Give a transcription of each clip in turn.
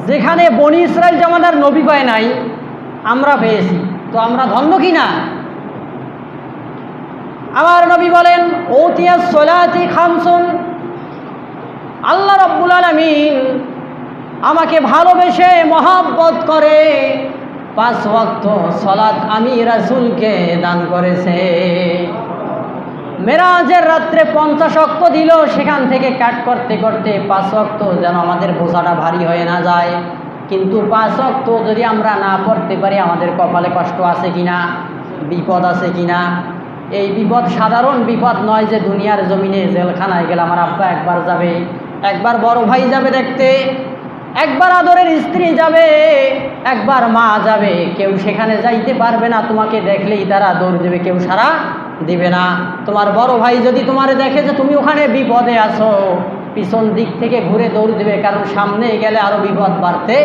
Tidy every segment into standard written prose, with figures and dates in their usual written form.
যেখানে বনি ইসরাইল জামানার নবী পায় নাই, আমরা পেয়েছি, তো আমরা ধন্য কি না? আমার নবী বলেন, ওতিয়াস সলাতি খামসুন, আল্লাহ রাব্বুল আলামিন আমাকে ভালোবেসে মহব্বত করে 5 ওয়াক্ত সালাত আমি রাসূলকে দান করেছে। মেরাজের রাত্রে 50 ওয়াক্ত দিল, সেখান থেকে কাট করতে করতে 5 ওয়াক্ত যেন আমাদের বোঝাটা ভারী হয়ে না যায়। কিন্তু 5 ওয়াক্ত যদি আমরা না পড়তে পারি, আমাদের কপালে কষ্ট আছে কিনা, বিপদ আছে কিনা? এই বিপদ সাধারণ বিপদ নয় যে দুনিয়ার জমিনে জেলখানায় গেলে আমার আব্বা একবার যাবে, একবার বড় ভাই যাবে দেখতে, একবার আদরের স্ত্রী যাবে, একবার মা যাবে, কেউ সেখানে যাইতে পারবে না। তোমাকে দেখলেই তারা দৌড় দেবে, কেউ সাড়া দিবে না। তোমার বড় ভাই যদি তোমার দেখে যে তুমি ওখানে বিপদে আছো, পিছন দিক থেকে ঘুরে দৌড় দেবে, কারণ সামনে গেলে আরো বিপদ বাড়তে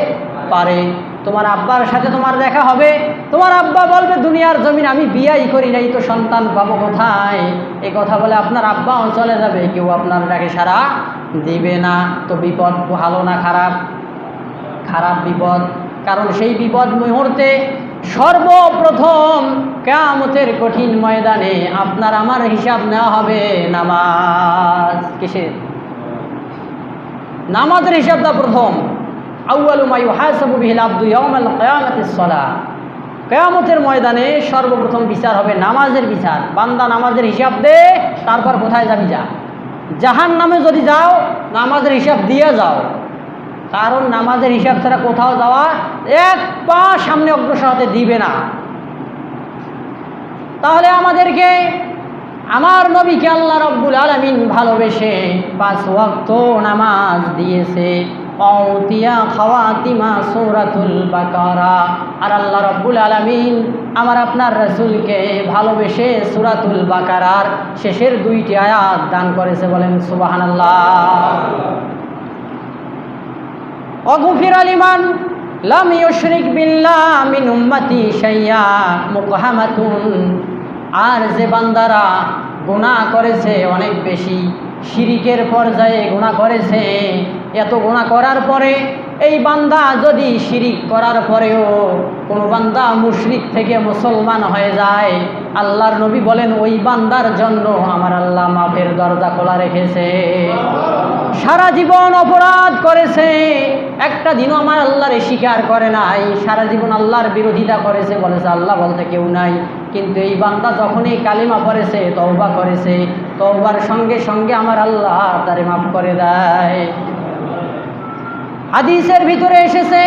পারে। তোমার আব্বার সাথে তোমার দেখা হবে, তোমার আব্বা বলবে দুনিয়ার জমিন আমি বিয়াই করি নাই, তো সন্তান পাবো কোথায়? এই কথা বলে আপনার আব্বাও চলে যাবে, কেউ আপনার ডাকে সাড়া দিবে না। তো বিপদ ভালো না খারাপ? খারাপ বিপদ। কারণ সেই বিপদ মুহূর্তে সর্বপ্রথম কিয়ামতের কঠিন ময়দানে আপনার আমার হিসাব নেওয়া হবে নামাজ। কিসের? নামাজের হিসাবটা প্রথম। আউয়ালু মা ইউহাসাবু বিহিল আবদু ইয়াউমাল কিয়ামাতিস সালাহ। কিয়ামতের ময়দানে সর্বপ্রথম বিচার হবে নামাজের বিচার। বান্দা নামাজের হিসাব দে, তারপর কোথায় যাবি যা। জাহান্নামে যদি যাও, নামাজের হিসাব দিয়ে যাও, কারণ নামাজের হিসাব ছাড়া কোথাও যাওয়া এক পা সামনে অগ্রসর হতে দিবে না। তাহলে আমাদেরকে আমার নবীকে আল্লাহ রাব্বুল আলামিন ভালোবেসে 5 ওয়াক্ত নামাজ দিয়েছে। আউতিয়া খাওয়াতিমা সূরাতুল বাকারা। আর আল্লাহ রাব্বুল আলামিন আমার আপনার রাসূলকে ভালোবেসে সূরাতুল বাকারার শেষের 2টি আয়াত দান করেছে। বলেন সুবহানাল্লাহ। অগুফির লিমান লাম ইউশরিক বিল্লাহ মিন উম্মতি শাইয়া মুকহামাতুন। আর যে বান্দারা গুনাহ করেছে অনেক বেশি, শিরিকের পর্যায়ে গুনাহ করেছে, এত গুনাহ করার পরে এই বান্দা যদি শিরিক করার পরেও কোনো বান্দা মুশরিক থেকে মুসলমান হয়ে যায়, আল্লাহর নবী বলেন ওই বান্দার জন্য আমার আল্লাহ মাফের দরজা খোলা রেখেছে। সারা জীবন অপরাধ করেছে, একটা দিনও আমার আল্লাহরে স্বীকার করে নাই, সারা জীবন আল্লাহর বিরোধিতা করেছে, বলেছে আল্লাহ বলতে কেউ নাই। কিন্তু এই বান্দা যখনই কালিমা পড়েছে, তওবা করেছে, তওবার সঙ্গে সঙ্গে আমার আল্লাহ তারে মাফ করে দেয়। হাদিসের ভিতরে এসেছে